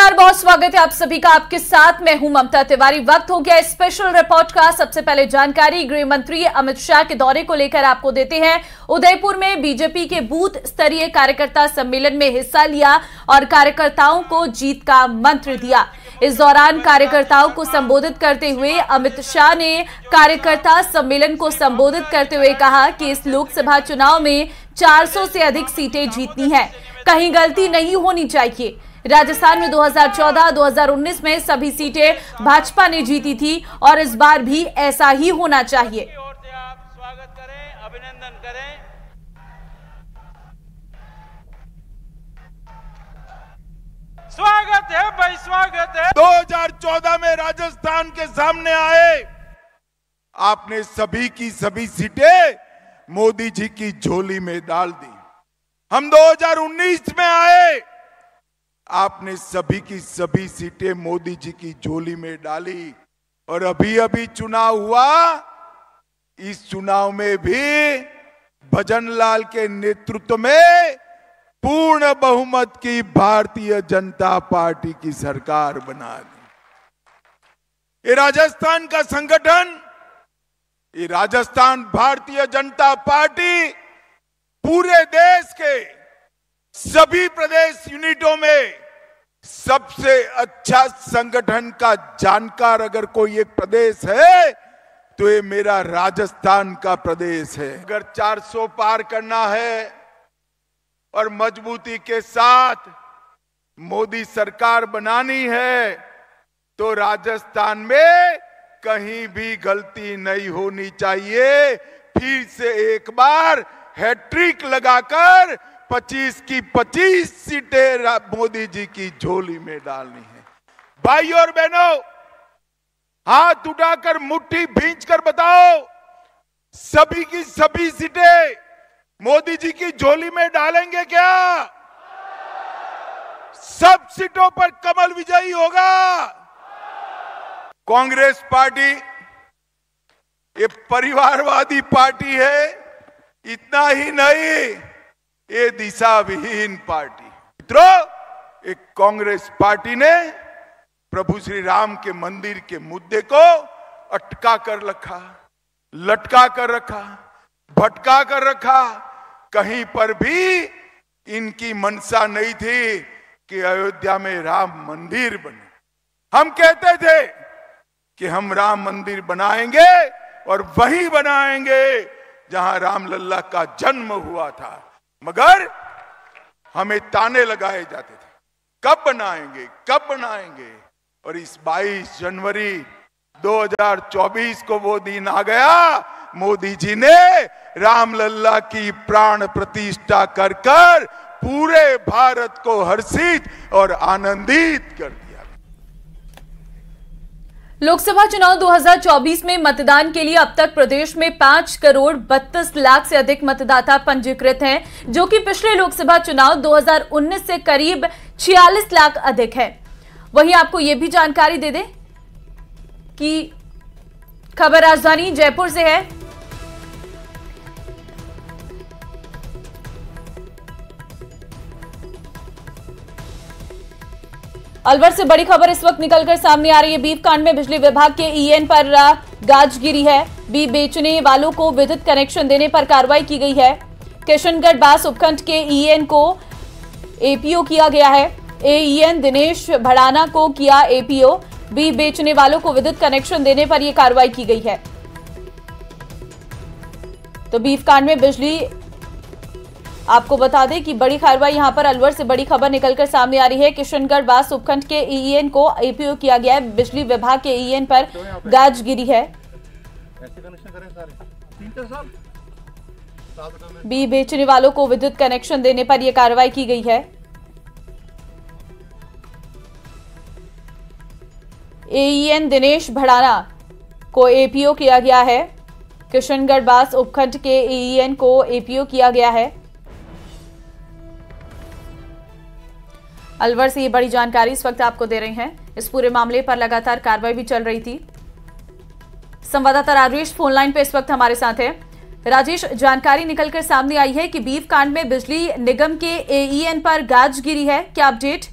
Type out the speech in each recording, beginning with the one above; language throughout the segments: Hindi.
नमस्कार, बहुत स्वागत है आप सभी का। आपके साथ मैं हूं ममता तिवारी। वक्त हो गया स्पेशल रिपोर्ट का। सबसे पहले जानकारी गृह मंत्री अमित शाह के दौरे को लेकर आपको देते हैं। उदयपुर में बीजेपी के बूथ स्तरीय कार्यकर्ता सम्मेलन में हिस्सा लिया और कार्यकर्ताओं को जीत का मंत्र दिया। इस दौरान कार्यकर्ताओं को संबोधित करते हुए अमित शाह ने कार्यकर्ता सम्मेलन को संबोधित करते हुए कहा कि इस लोकसभा चुनाव में 400 से अधिक सीटें जीतनी है, कहीं गलती नहीं होनी चाहिए। राजस्थान में 2014-2019 में सभी सीटें भाजपा ने जीती थी और इस बार भी ऐसा ही होना चाहिए। आप स्वागत करें, अभिनंदन करें। स्वागत है भाई, स्वागत है। 2014 में राजस्थान के सामने आए, आपने सभी की सभी सीटें मोदी जी की झोली में डाल दी। हम 2019 में आए, आपने सभी की सभी सीटें मोदी जी की झोली में डाली और अभी अभी चुनाव हुआ। इस चुनाव में भी भजनलाल के नेतृत्व में पूर्ण बहुमत की भारतीय जनता पार्टी की सरकार बना दी। ये राजस्थान का संगठन, ये राजस्थान भारतीय जनता पार्टी पूरे देश के सभी प्रदेश यूनिटों में सबसे अच्छा संगठन का जानकार अगर कोई एक प्रदेश है तो ये मेरा राजस्थान का प्रदेश है। अगर 400 पार करना है और मजबूती के साथ मोदी सरकार बनानी है तो राजस्थान में कहीं भी गलती नहीं होनी चाहिए। फिर से एक बार हैट्रिक लगाकर 25 की 25 सीटें मोदी जी की झोली में डालनी है। भाई और बहनों, हाथ उठाकर मुट्ठी भींचकर बताओ, सभी की सभी सीटें मोदी जी की झोली में डालेंगे क्या? सब सीटों पर कमल विजयी होगा। कांग्रेस पार्टी ये परिवारवादी पार्टी है, इतना ही नहीं, ये दिशा विहीन पार्टी। मित्रों, एक कांग्रेस पार्टी ने प्रभु श्री राम के मंदिर के मुद्दे को अटका कर रखा, लटका कर रखा, भटका कर रखा। कहीं पर भी इनकी मंशा नहीं थी कि अयोध्या में राम मंदिर बने। हम कहते थे कि हम राम मंदिर बनाएंगे और वही बनाएंगे जहां रामलल्ला का जन्म हुआ था, मगर हमें ताने लगाए जाते थे, कब बनाएंगे, कब बनाएंगे। और इस 22 जनवरी 2024 को वो दिन आ गया, मोदी जी ने रामलल्ला की प्राण प्रतिष्ठा कर कर पूरे भारत को हर्षित और आनंदित कर दिया। लोकसभा चुनाव 2024 में मतदान के लिए अब तक प्रदेश में 5,32,00,000 से अधिक मतदाता पंजीकृत हैं, जो कि पिछले लोकसभा चुनाव 2019 से करीब 46 लाख अधिक है। वहीं आपको यह भी जानकारी दे दें कि खबर राजधानी जयपुर से है। अलवर से बड़ी खबर इस वक्त निकलकर सामने आ रही है। बीफ कांड में बिजली विभाग के ईएन पर गाज गिरी है। बीफ बेचने वालों को विद्युत कनेक्शन देने पर कार्रवाई की गई है। किशनगढ़ बास उपखंड के ईएन को एपीओ किया गया है। एईएन दिनेश भड़ाना को किया एपीओ। बीफ बेचने वालों को विद्युत कनेक्शन देने पर यह कार्रवाई की गई है। तो बीफ कांड में बिजली, आपको बता दें कि बड़ी कार्रवाई यहां पर अलवर से बड़ी खबर निकलकर सामने आ रही है। किशनगढ़ बास उपखंड के ईएन को एपीओ किया गया है। बिजली विभाग के ईएन पर गाज गिरी है। बीफ बेचने वालों को विद्युत कनेक्शन देने पर यह कार्रवाई की गई है। एईएन दिनेश भड़ाना को एपीओ किया गया है। किशनगढ़ बास उपखंड के एईएन को एपीओ किया गया है। अलवर से ये बड़ी जानकारी इस वक्त आपको दे रहे हैं। इस पूरे मामले पर लगातार कार्रवाई भी चल रही थी। संवाददाता राजेश फोनलाइन पे इस वक्त हमारे साथ है। राजेश, जानकारी निकलकर सामने आई है कि बीफ कांड में बिजली निगम के एईएन पर गाज गिरी है, क्या अपडेट?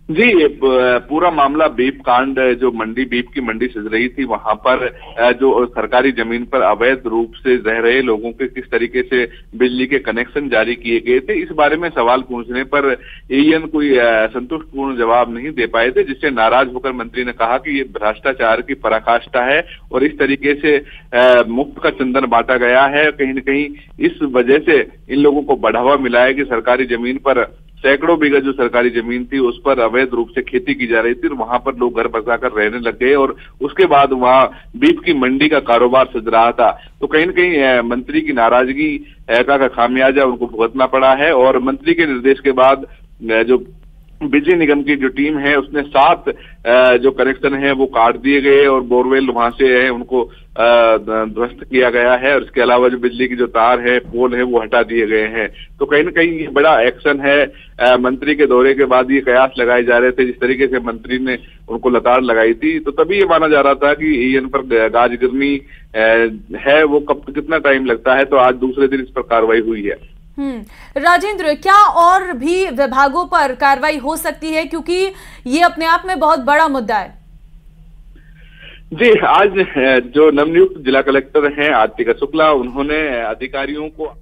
जी, पूरा मामला बीप कांड, जो बीप की मंडी सज रही थी, वहां पर जो सरकारी जमीन पर अवैध रूप से रह रहे लोगों के किस तरीके से बिजली के कनेक्शन जारी किए गए थे, इस बारे में सवाल पूछने पर एईएन कोई संतुष्टपूर्ण जवाब नहीं दे पाए थे, जिससे नाराज होकर मंत्री ने कहा कि ये भ्रष्टाचार की पराकाष्ठा है और इस तरीके से मुफ्त का चंदन बांटा गया है। कहीं न कहीं इस वजह से इन लोगों को बढ़ावा मिला है कि सरकारी जमीन पर सैकड़ों बीघा जो सरकारी जमीन थी उस पर अवैध रूप से खेती की जा रही थी और वहां पर लोग घर बसाकर रहने लग गए और उसके बाद वहां बीफ की मंडी का कारोबार सज रहा था। तो कहीं न कहीं मंत्री की नाराजगी का खामियाजा उनको भुगतना पड़ा है और मंत्री के निर्देश के बाद जो बिजली निगम की जो टीम है उसने 7 जो कनेक्शन है वो काट दिए गए और बोरवेल वहां से है उनको ध्वस्त किया गया है और इसके अलावा जो बिजली की जो तार है, पोल है, वो हटा दिए गए हैं। तो कहीं न कहीं ये बड़ा एक्शन है। मंत्री के दौरे के बाद ये कयास लगाए जा रहे थे, जिस तरीके से मंत्री ने उनको लताड़ लगाई थी, तो तभी ये माना जा रहा था कि एईएन पर गाज गिरनी है वो कब कितना टाइम लगता है। तो आज दूसरे दिन इस पर कार्रवाई हुई है। राजेंद्र, क्या और भी विभागों पर कार्रवाई हो सकती है, क्योंकि ये अपने आप में बहुत बड़ा मुद्दा है? जी, आज जो नवनियुक्त जिला कलेक्टर हैं आरतिका शुक्ला, उन्होंने अधिकारियों को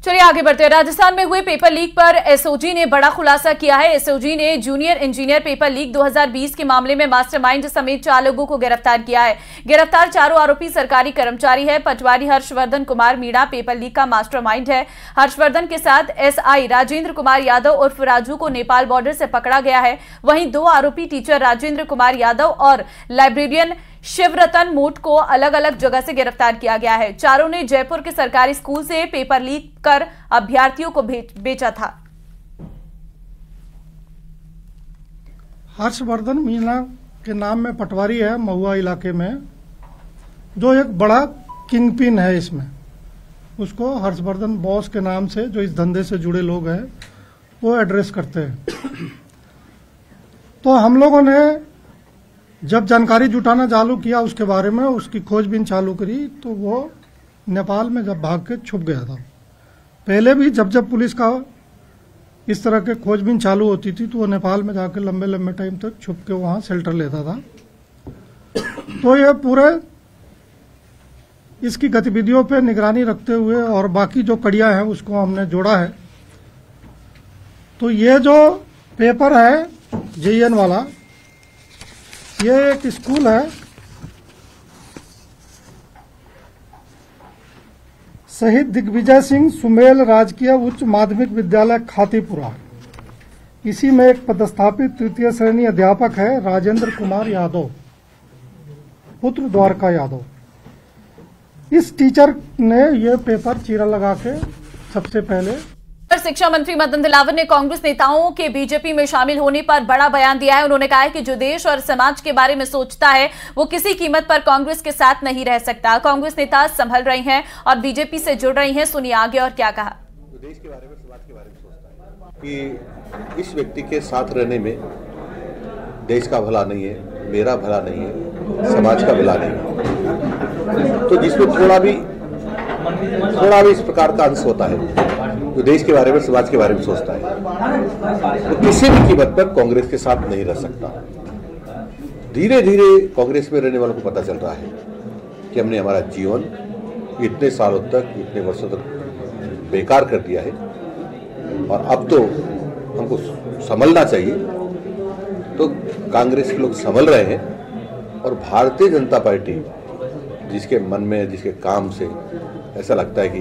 चलिए आगे बढ़ते हैं। राजस्थान में हुए पेपर लीक पर एसओजी ने बड़ा खुलासा किया है। एसओजी ने जूनियर इंजीनियर पेपर लीक 2020 के मामले में मास्टरमाइंड समेत 4 लोगों को गिरफ्तार किया है। गिरफ्तार चारों आरोपी सरकारी कर्मचारी है। पटवारी हर्षवर्धन कुमार मीणा पेपर लीक का मास्टरमाइंड है। हर्षवर्धन के साथ एसआई राजेंद्र कुमार यादव उर्फ राजू को नेपाल बॉर्डर से पकड़ा गया है। वहीं 2 आरोपी टीचर राजेंद्र कुमार यादव और लाइब्रेरियन शिवरतन मोट को अलग अलग जगह से गिरफ्तार किया गया है। चारों ने जयपुर के सरकारी स्कूल से पेपर लीक कर अभ्यर्थियों को बेचा था। हर्षवर्धन मीणा के नाम में पटवारी है महुआ इलाके में, जो एक बड़ा किंगपिन है। इसमें उसको हर्षवर्धन बॉस के नाम से जो इस धंधे से जुड़े लोग हैं वो एड्रेस करते हैं। तो हम लोगों ने जब जानकारी जुटाना चालू किया उसके बारे में, उसकी खोजबीन चालू करी, तो वो नेपाल में जब भाग के छुप गया था। पहले भी जब जब पुलिस का इस तरह के खोजबीन चालू होती थी तो वो नेपाल में जाकर लंबे लंबे टाइम तक छुप के वहां शेल्टर लेता था। तो ये पूरे इसकी गतिविधियों पे निगरानी रखते हुए और बाकी जो कड़ियां हैं उसको हमने जोड़ा है। तो ये जो पेपर है जेईएन वाला, ये एक स्कूल है शहीद दिग्विजय सिंह सुमेल राजकीय उच्च माध्यमिक विद्यालय खातीपुरा। इसी में एक पदस्थापित तृतीय श्रेणी अध्यापक है राजेंद्र कुमार यादव, पुत्र द्वारका यादव। इस टीचर ने ये पेपर चीरा लगा के सबसे पहले शिक्षा मंत्री मदन दिलावर ने कांग्रेस नेताओं के बीजेपी में शामिल होने पर बड़ा बयान दिया है। उन्होंने कहा है कि जो देश और समाज के बारे में सोचता है वो किसी कीमत पर कांग्रेस के साथ नहीं रह सकता। कांग्रेस नेता संभल रहे हैं और बीजेपी से जुड़ रही हैं। सुनिए आगे और क्या कहा। देश के बारे में, समाज के बारे में सोचता है कि इस व्यक्ति के साथ रहने में देश का भला नहीं है, मेरा भला नहीं है, समाज का भला नहीं है। तो जिसमें थोड़ा भी इस प्रकार का अंश होता है तो देश के बारे में, समाज के बारे में सोचता है, तो किसी भी कीमत पर कांग्रेस के साथ नहीं रह सकता। धीरे धीरे कांग्रेस में रहने वालों को पता चल रहा है कि हमने हमारा जीवन इतने सालों तक, इतने वर्षों तक बेकार कर दिया है और अब तो हमको संभलना चाहिए। तो कांग्रेस के लोग संभल रहे हैं और भारतीय जनता पार्टी जिसके मन में, जिसके काम से ऐसा लगता है कि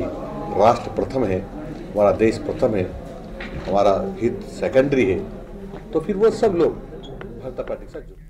राष्ट्र प्रथम है, हमारा देश प्रथम है, हमारा हित सेकेंडरी है, तो फिर वो सब लोग भाजपा पार्टी के साथ जुड़े।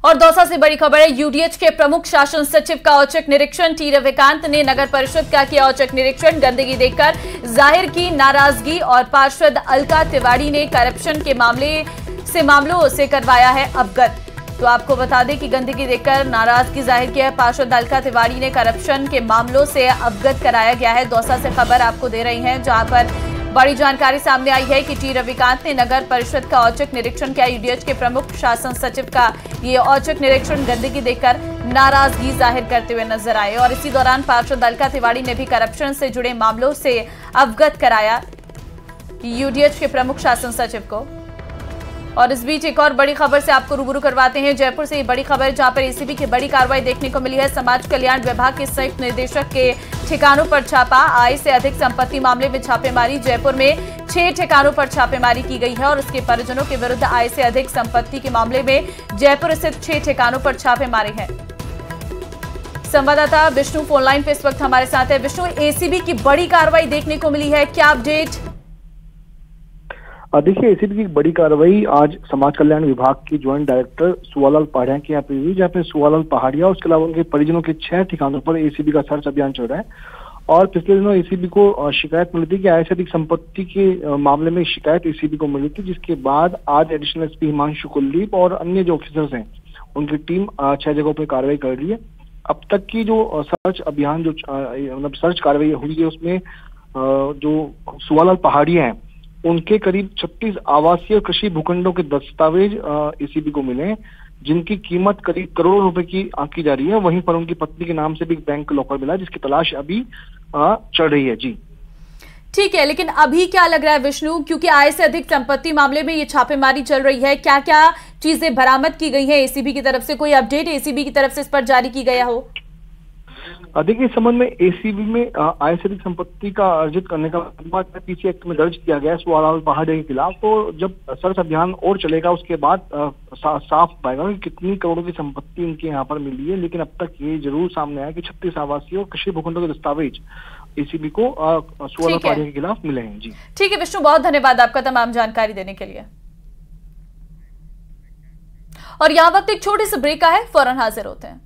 और दौसा से बड़ी खबर है। यूडीएच के प्रमुख शासन सचिव का औचक निरीक्षण। टी रविकांत ने नगर परिषद का किया औचक निरीक्षण। गंदगी देखकर जाहिर की नाराजगी और पार्षद अलका तिवारी ने करप्शन के मामलों से करवाया है अवगत। तो आपको बता दें कि गंदगी देखकर नाराजगी जाहिर की है। पार्षद अलका तिवारी ने करप्शन के मामलों से अवगत कराया गया है। दौसा से खबर आपको दे रही हैं, जहां पर बड़ी जानकारी सामने आई है कि टी रविकांत ने नगर परिषद का औचक निरीक्षण किया। यूडीएच के प्रमुख शासन सचिव का ये औचक निरीक्षण गंदगी देखकर नाराजगी जाहिर करते हुए नजर आए और इसी दौरान पार्षद अलका तिवारी ने भी करप्शन से जुड़े मामलों से अवगत कराया यूडीएच के प्रमुख शासन सचिव को। और इस बीच एक और बड़ी खबर से आपको रूबरू करवाते हैं। जयपुर से ये बड़ी खबर जहां पर एसीबी की बड़ी कार्रवाई देखने को मिली है। समाज कल्याण विभाग के संयुक्त निदेशक के ठिकानों पर छापा, आय से अधिक संपत्ति मामले में छापेमारी। जयपुर में 6 ठिकानों पर छापेमारी की गई है और उसके परिजनों के विरुद्ध आय से अधिक संपत्ति के मामले में जयपुर स्थित 6 ठिकानों पर छापे मारे हैं। संवाददाता विष्णु फोनलाइन पे इस वक्त हमारे साथ है। विष्णु, एसीबी की बड़ी कार्रवाई देखने को मिली है, क्या अपडेट? देखिए, एसीबी की बड़ी कार्रवाई आज समाज कल्याण विभाग की ज्वाइंट डायरेक्टर सुवालाल पहाड़िया के यहाँ पे हुई, जहाँ पे सुवालाल पहाड़िया और उसके अलावा उनके परिजनों के 6 ठिकानों पर एसीबी का सर्च अभियान चल रहा है। और पिछले दिनों एसीबी को शिकायत मिली थी कि आय से अधिक संपत्ति के मामले में शिकायत एसीबी को मिली थी, जिसके बाद आज एडिशनल एसपी हिमांशु कुलदीप और अन्य जो ऑफिसर्स हैं उनकी टीम 6 जगहों पर कार्रवाई कर रही है। अब तक की जो सर्च अभियान जो मतलब सर्च कार्रवाई हुई है उसमें जो सुवालाल पहाड़िया हैं उनके करीब 36 आवासीय और कृषि भूखंडों के दस्तावेज एसीबी को मिले, जिनकी कीमत करीब करोड़ों रुपए की आंकी जा रही है। वहीं पर उनकी पत्नी के नाम से भी एक बैंक लॉकर मिला, जिसकी तलाश अभी चल रही है। जी ठीक है, लेकिन अभी क्या लग रहा है विष्णु, क्योंकि आय से अधिक संपत्ति मामले में ये छापेमारी चल रही है, क्या क्या चीजें बरामद की गई है एसीबी की तरफ से? कोई अपडेट एसीबी की तरफ से इस पर जारी की गया हो? देखिए, इस संबंध में एसीबी में आय से अधिक संपत्ति का अर्जित करने का मुकदमा पीसी एक्ट में दर्ज किया गया है सुवालाल पहाड़िया के खिलाफ। तो जब सर्च अभियान और चलेगा उसके बाद साफ पाएगा कि कितनी करोड़ों की संपत्ति इनके यहाँ पर मिली है। लेकिन अब तक ये जरूर सामने आया कि 36 आवासीय और कृषि भूखंडों के दस्तावेज एसीबी को सुवालाल पहाड़िया के खिलाफ मिले हैं। जी ठीक है विष्णु, बहुत धन्यवाद आपका तमाम जानकारी देने के लिए। और यहाँ वक्त एक छोटे से ब्रेक का है, फौरन हाजिर होते हैं।